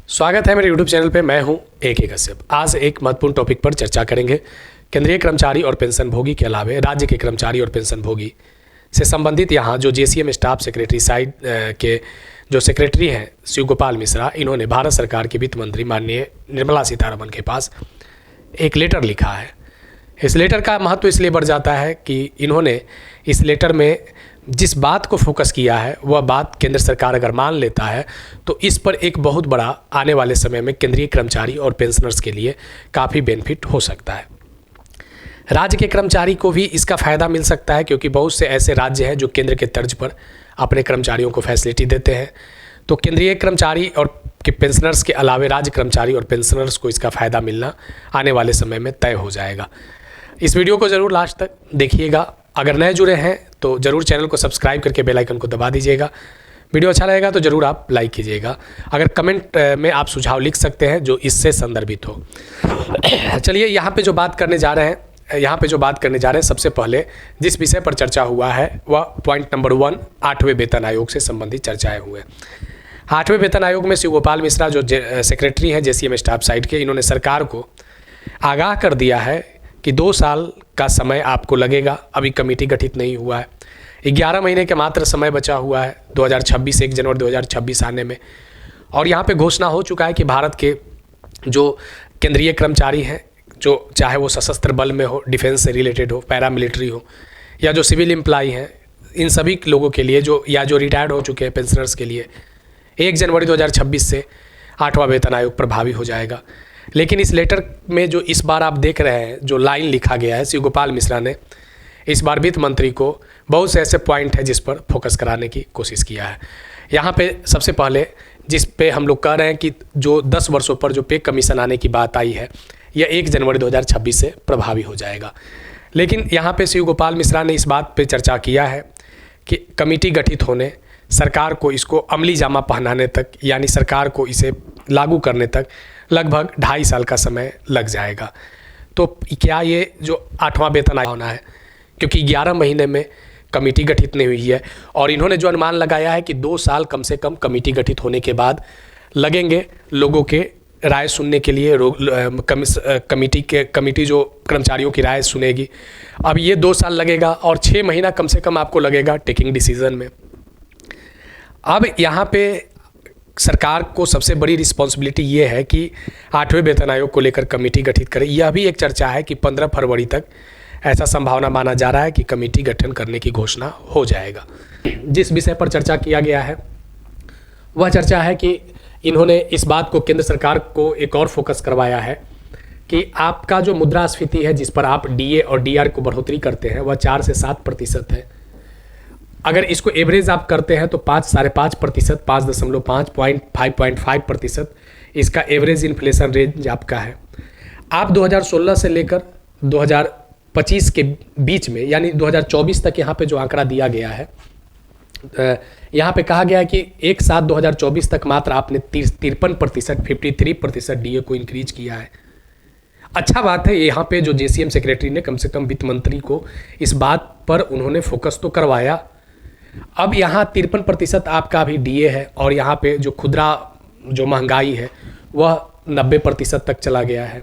स्वागत है मेरे YouTube चैनल पे। मैं हूं AK कश्यप। आज एक महत्वपूर्ण टॉपिक पर चर्चा करेंगे। केंद्रीय कर्मचारी और पेंशन भोगी के अलावा राज्य के कर्मचारी और पेंशन भोगी से संबंधित यहाँ जो JCM स्टाफ सेक्रेटरी साइड के जो सेक्रेटरी हैं शिव गोपाल मिश्रा, इन्होंने भारत सरकार के वित्त मंत्री माननीय निर्मला सीतारमण के पास एक लेटर लिखा है। इस लेटर का महत्व इसलिए बढ़ जाता है कि इन्होंने इस लेटर में जिस बात को फोकस किया है वह बात केंद्र सरकार अगर मान लेता है तो इस पर एक बहुत बड़ा आने वाले समय में केंद्रीय कर्मचारी और पेंशनर्स के लिए काफ़ी बेनिफिट हो सकता है। राज्य के कर्मचारी को भी इसका फ़ायदा मिल सकता है क्योंकि बहुत से ऐसे राज्य हैं जो केंद्र के तर्ज पर अपने कर्मचारियों को फैसिलिटी देते हैं। तो केंद्रीय कर्मचारी और के पेंशनर्स के अलावे राज्य कर्मचारी और पेंशनर्स को इसका फ़ायदा मिलना आने वाले समय में तय हो जाएगा। इस वीडियो को ज़रूर लास्ट तक देखिएगा। अगर नए जुड़े हैं तो ज़रूर चैनल को सब्सक्राइब करके बेल आइकन को दबा दीजिएगा। वीडियो अच्छा लगेगा तो ज़रूर आप लाइक कीजिएगा। अगर कमेंट में आप सुझाव लिख सकते हैं जो इससे संदर्भित हो। चलिए यहाँ पे जो बात करने जा रहे हैं सबसे पहले जिस विषय पर चर्चा हुआ है वह पॉइंट नंबर 1 8वें वेतन आयोग से संबंधित चर्चाएँ हुए। 8वें वेतन आयोग में शिव गोपाल मिश्रा जो सेक्रेटरी हैं JCM स्टाफ साइड के, इन्होंने सरकार को आगाह कर दिया है कि 2 साल का समय आपको लगेगा। अभी कमेटी गठित नहीं हुआ है, 11 महीने के मात्र समय बचा हुआ है 2026 1 जनवरी 2026 आने में। और यहाँ पे घोषणा हो चुका है कि भारत के जो केंद्रीय कर्मचारी हैं, जो चाहे वो सशस्त्र बल में हो, डिफेंस से रिलेटेड हो, पैरामिलिट्री हो, या जो सिविल एम्प्लॉई हैं, इन सभी लोगों के लिए जो रिटायर्ड हो चुके हैं पेंशनर्स के लिए 1 जनवरी 2026 से 8वां वेतन आयोग प्रभावी हो जाएगा। लेकिन इस लेटर में जो इस बार आप देख रहे हैं जो लाइन लिखा गया है, शिव गोपाल मिश्रा ने इस बार वित्त मंत्री को बहुत से ऐसे पॉइंट है जिस पर फोकस कराने की कोशिश किया है। यहाँ पे सबसे पहले जिस पे हम लोग कह रहे हैं कि जो 10 वर्षों पर जो पे कमीशन आने की बात आई है यह 1 जनवरी 2026 से प्रभावी हो जाएगा। लेकिन यहाँ पे शिव गोपाल मिश्रा ने इस बात पे चर्चा किया है कि कमेटी गठित होने, सरकार को इसको अमली जामा पहनाने तक, यानी सरकार को इसे लागू करने तक लगभग 2.5 साल का समय लग जाएगा। तो क्या ये जो 8वां वेतन आयोग होना है, क्योंकि 11 महीने में कमेटी गठित नहीं हुई है और इन्होंने जो अनुमान लगाया है कि 2 साल कम से कम कमेटी गठित होने के बाद लगेंगे लोगों के राय सुनने के लिए। कमेटी जो कर्मचारियों की राय सुनेगी, अब ये 2 साल लगेगा और 6 महीना कम से कम आपको लगेगा टेकिंग डिसीजन में। अब यहाँ पे सरकार को सबसे बड़ी रिस्पॉन्सिबिलिटी ये है कि 8वें वेतन आयोग को लेकर कमेटी गठित करे। यह भी एक चर्चा है कि 15 फरवरी तक ऐसा संभावना माना जा रहा है कि कमेटी गठन करने की घोषणा हो जाएगा। जिस विषय पर चर्चा किया गया है वह चर्चा है कि इन्होंने इस बात को केंद्र सरकार को एक और फोकस करवाया है कि आपका जो मुद्रास्फीति है जिस पर आप DA और DR को बढ़ोतरी करते हैं वह 4 से 7% है। अगर इसको एवरेज आप करते हैं तो 5.5%, 5.5, 5.5% इसका एवरेज इन्फ्लेशन रेंज आपका है। आप 2016 से लेकर 2025 के बीच में, यानी 2024 तक यहाँ पे जो आंकड़ा दिया गया है, यहाँ पे कहा गया है कि 1/7/2024 तक मात्र आपने 53%, 53% DA को इंक्रीज किया है। अच्छा बात है, यहाँ पे जो JCM सेक्रेटरी ने कम से कम वित्त मंत्री को इस बात पर उन्होंने फोकस तो करवाया। अब यहाँ 53% आपका भी DA है और यहाँ पे जो खुदरा जो महंगाई है वह 90% तक चला गया है।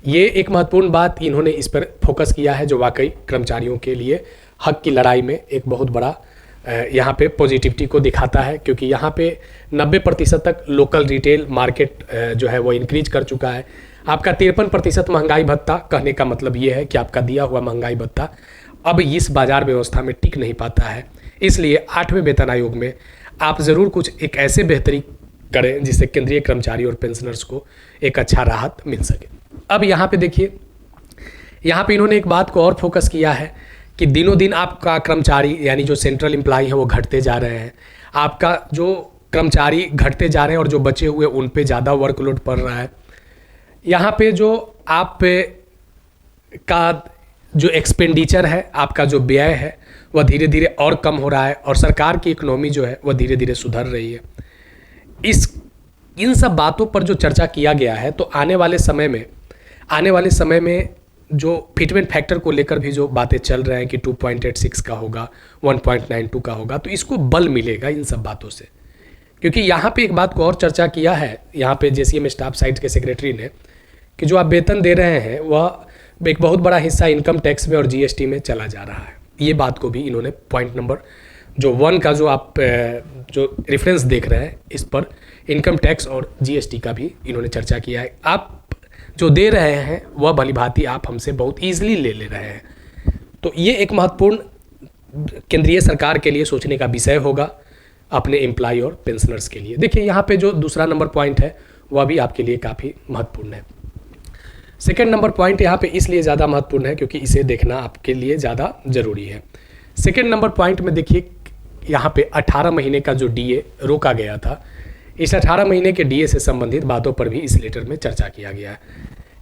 ये एक महत्वपूर्ण बात इन्होंने इस पर फोकस किया है जो वाकई कर्मचारियों के लिए हक की लड़ाई में एक बहुत बड़ा यहाँ पे पॉजिटिविटी को दिखाता है, क्योंकि यहाँ पे 90% तक लोकल रिटेल मार्केट जो है वो इंक्रीज कर चुका है। आपका 53% महंगाई भत्ता, कहने का मतलब ये है कि आपका दिया हुआ महंगाई भत्ता अब इस बाजार व्यवस्था में टिक नहीं पाता है। इसलिए 8वें वेतन आयोग में आप ज़रूर कुछ एक ऐसे बेहतरी करें जिससे केंद्रीय कर्मचारी और पेंशनर्स को एक अच्छा राहत मिल सके। अब यहाँ पे देखिए, यहाँ पे इन्होंने एक बात को और फोकस किया है कि दिनों दिन आपका कर्मचारी यानी जो सेंट्रल एम्प्लॉई है वो घटते जा रहे हैं। आपका जो कर्मचारी घटते जा रहे हैं और जो बचे हुए उन पे ज़्यादा वर्कलोड पड़ रहा है। यहाँ पे जो आप पे का जो एक्सपेंडिचर है, आपका जो व्यय है वह धीरे धीरे और कम हो रहा है और सरकार की इकोनॉमी जो है वह धीरे धीरे सुधर रही है। इन सब बातों पर जो चर्चा किया गया है तो आने वाले समय में जो फिटमेंट फैक्टर को लेकर भी जो बातें चल रहे हैं कि 2.86 का होगा, 1.92 का होगा, तो इसको बल मिलेगा इन सब बातों से। क्योंकि यहाँ पे एक बात को और चर्चा किया है यहाँ पे जेसीएम स्टाफ साइट के सेक्रेटरी ने, कि जो आप वेतन दे रहे हैं वह एक बहुत बड़ा हिस्सा इनकम टैक्स में और जीएसटी में चला जा रहा है। ये बात को भी इन्होंने पॉइंट नंबर जो 1 का जो आप जो रेफरेंस देख रहे हैं, इस पर इनकम टैक्स और जीएसटी का भी इन्होंने चर्चा किया है। आप जो दे रहे हैं वह भलीभांति आप हमसे बहुत ईजिली ले रहे हैं। तो ये एक महत्वपूर्ण केंद्रीय सरकार के लिए सोचने का विषय होगा अपने एम्प्लॉय और पेंशनर्स के लिए। देखिए यहाँ पे जो दूसरा नंबर पॉइंट है वह भी आपके लिए काफ़ी महत्वपूर्ण है। सेकेंड नंबर पॉइंट यहाँ पे इसलिए ज़्यादा महत्वपूर्ण है क्योंकि इसे देखना आपके लिए ज़्यादा ज़रूरी है। सेकेंड नंबर पॉइंट में देखिए यहाँ पे 18 महीने का जो डीए रोका गया था, इस 18 महीने के डीए से संबंधित बातों पर भी इस लेटर में चर्चा किया गया है।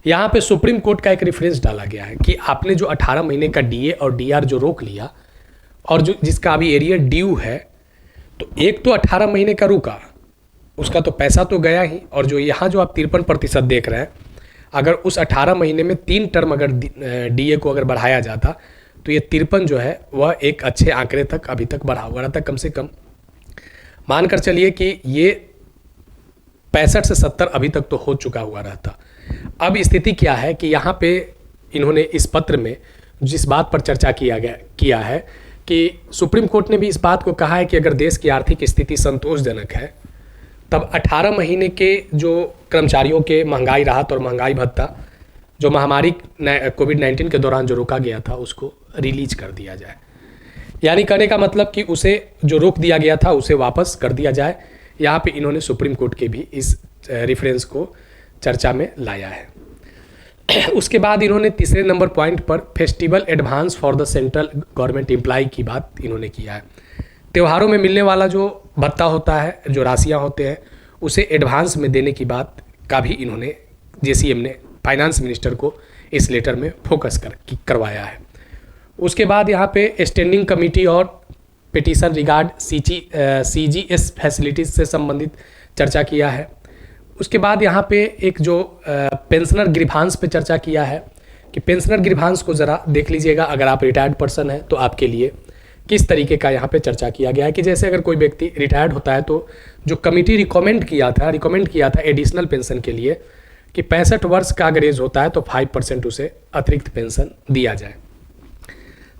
यहाँ पे सुप्रीम कोर्ट का एक रेफरेंस डाला गया है कि आपने जो 18 महीने का डीए और डीआर जो रोक लिया और जो जिसका अभी एरियर ड्यू है, तो एक तो 18 महीने का रुका, उसका तो पैसा तो गया ही, और जो यहाँ जो आप 53% देख रहे हैं, अगर उस 18 महीने में 3 टर्म अगर डीए को अगर बढ़ाया जाता तो ये 53 जो है वह एक अच्छे आंकड़े तक अभी तक बढ़ा हुआ रहता। कम से कम मानकर चलिए कि ये 65 से 70 अभी तक तो हो चुका हुआ रहता। अब स्थिति क्या है कि यहाँ पे इन्होंने इस पत्र में जिस बात पर चर्चा किया है कि सुप्रीम कोर्ट ने भी इस बात को कहा है कि अगर देश की आर्थिक स्थिति संतोषजनक है तब 18 महीने के जो कर्मचारियों के महंगाई राहत और महंगाई भत्ता जो महामारी कोविड-19 के दौरान जो रोका गया था उसको रिलीज कर दिया जाए। यानी कहने का मतलब कि उसे जो रोक दिया गया था उसे वापस कर दिया जाए। यहाँ पे इन्होंने सुप्रीम कोर्ट के भी इस रेफरेंस को चर्चा में लाया है। उसके बाद इन्होंने तीसरे नंबर पॉइंट पर festival advance for the central government employ की बात इन्होंने किया है। त्योहारों में मिलने वाला जो भत्ता होता है, जो राशियाँ होते हैं, उसे एडवांस में देने की बात का भी इन्होंने जेसीएम ने फाइनेंस मिनिस्टर को इस लेटर में फोकस करवाया है। उसके बाद यहाँ पे स्टैंडिंग कमेटी और पिटीशन रिगार्ड सीजीएस फैसिलिटीज़ से संबंधित चर्चा किया है। उसके बाद यहाँ पे एक जो पेंशनर ग्रीवांस पे चर्चा किया है कि पेंशनर ग्रीवांस को ज़रा देख लीजिएगा, अगर आप रिटायर्ड पर्सन हैं तो आपके लिए किस तरीके का यहाँ पे चर्चा किया गया है कि जैसे अगर कोई व्यक्ति रिटायर्ड होता है तो जो कमेटी रिकमेंड किया था एडिशनल पेंशन के लिए कि 65 वर्ष का अगर एज होता है तो 5% उसे अतिरिक्त पेंशन दिया जाए,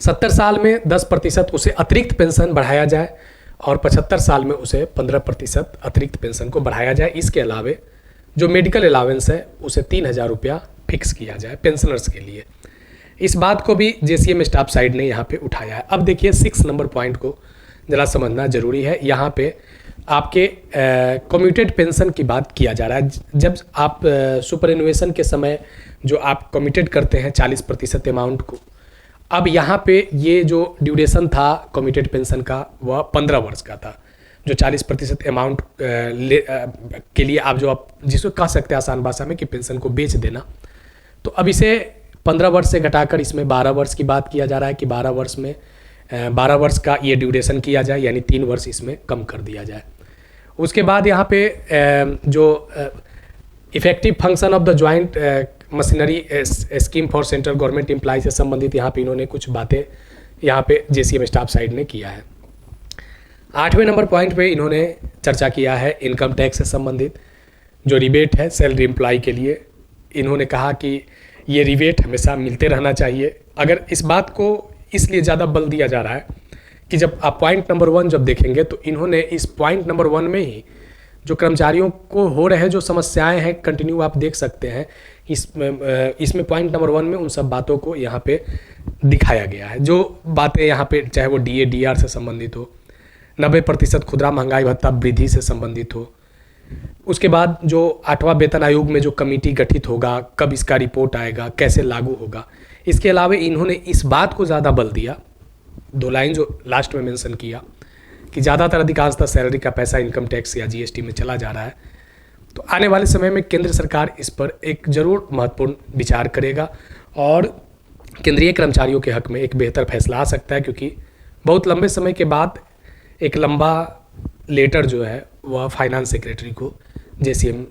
70 साल में 10% उसे अतिरिक्त पेंशन बढ़ाया जाए और 75 साल में उसे 15% अतिरिक्त पेंशन को बढ़ाया जाए। इसके अलावे जो मेडिकल अलावेंस है उसे 3,000 रुपया फिक्स किया जाए पेंशनर्स के लिए। इस बात को भी जेसीएम स्टाफ साइड ने यहाँ पे उठाया है। अब देखिए 6 नंबर पॉइंट को ज़रा समझना जरूरी है। यहाँ पे आपके कम्यूटेड पेंशन की बात किया जा रहा है। जब आप सुपरएनुएशन के समय जो आप कमिटेड करते हैं 40% अमाउंट को, अब यहाँ पे ये जो ड्यूरेशन था कमिटेड पेंशन का वह 15 वर्ष का था। जो 40% अमाउंट के लिए आप जो आप जिसको कह सकते हैं आसान भाषा में कि पेंशन को बेच देना, तो अब इसे 15 वर्ष से घटाकर इसमें 12 वर्ष की बात किया जा रहा है कि 12 वर्ष का ये ड्यूरेशन किया जाए, यानी 3 वर्ष इसमें कम कर दिया जाए। उसके बाद यहाँ पे जो effective function of the joint machinery scheme for central government employ से संबंधित यहाँ पे इन्होंने कुछ बातें यहाँ पे जेसीएम स्टाफ साइड ने किया है। 8वें नंबर पॉइंट पे इन्होंने चर्चा किया है इनकम टैक्स से संबंधित जो रिबेट है सैलरी एम्प्लॉय के लिए। इन्होंने कहा कि ये रिबेट हमेशा मिलते रहना चाहिए। अगर इस बात को इसलिए ज़्यादा बल दिया जा रहा है कि जब आप पॉइंट नंबर 1 जब देखेंगे तो इन्होंने इस पॉइंट नंबर 1 में ही जो कर्मचारियों को हो रहे जो समस्याएं हैं कंटिन्यू आप देख सकते हैं, इसमें पॉइंट नंबर 1 में उन सब बातों को यहाँ पे दिखाया गया है। जो बातें यहाँ पे चाहे वो डीए डीआर से संबंधित हो, 90% खुदरा महंगाई भत्ता वृद्धि से संबंधित हो, उसके बाद जो 8वां वेतन आयोग में जो कमेटी गठित होगा, कब इसका रिपोर्ट आएगा, कैसे लागू होगा, इसके अलावा इन्होंने इस बात को ज़्यादा बल दिया, 2 लाइन जो लास्ट में मेंशन किया कि ज़्यादातर अधिकांशतः सैलरी का पैसा इनकम टैक्स या जीएसटी में चला जा रहा है। तो आने वाले समय में केंद्र सरकार इस पर एक ज़रूर महत्वपूर्ण विचार करेगा और केंद्रीय कर्मचारियों के हक में एक बेहतर फैसला आ सकता है, क्योंकि बहुत लंबे समय के बाद एक लंबा लेटर जो है वह फाइनेंस सेक्रेटरी को जेसीएम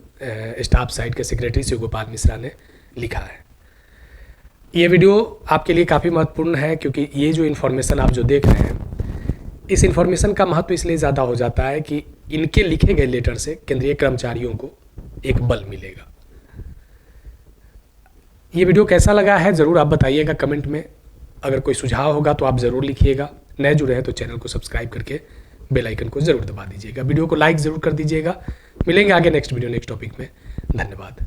स्टाफ साइड के सेक्रेटरी शिव गोपाल मिश्रा ने लिखा है। ये वीडियो आपके लिए काफ़ी महत्वपूर्ण है, क्योंकि ये जो इन्फॉर्मेशन आप जो देख रहे हैं, इस इन्फॉर्मेशन का महत्व इसलिए ज़्यादा हो जाता है कि इनके लिखे गए लेटर से केंद्रीय कर्मचारियों को एक बल मिलेगा। ये वीडियो कैसा लगा है ज़रूर आप बताइएगा कमेंट में। अगर कोई सुझाव होगा तो आप ज़रूर लिखिएगा। नए जुड़े हैं तो चैनल को सब्सक्राइब करके बेल आइकन को ज़रूर दबा दीजिएगा। वीडियो को लाइक ज़रूर कर दीजिएगा। मिलेंगे आगे नेक्स्ट वीडियो नेक्स्ट टॉपिक में। धन्यवाद।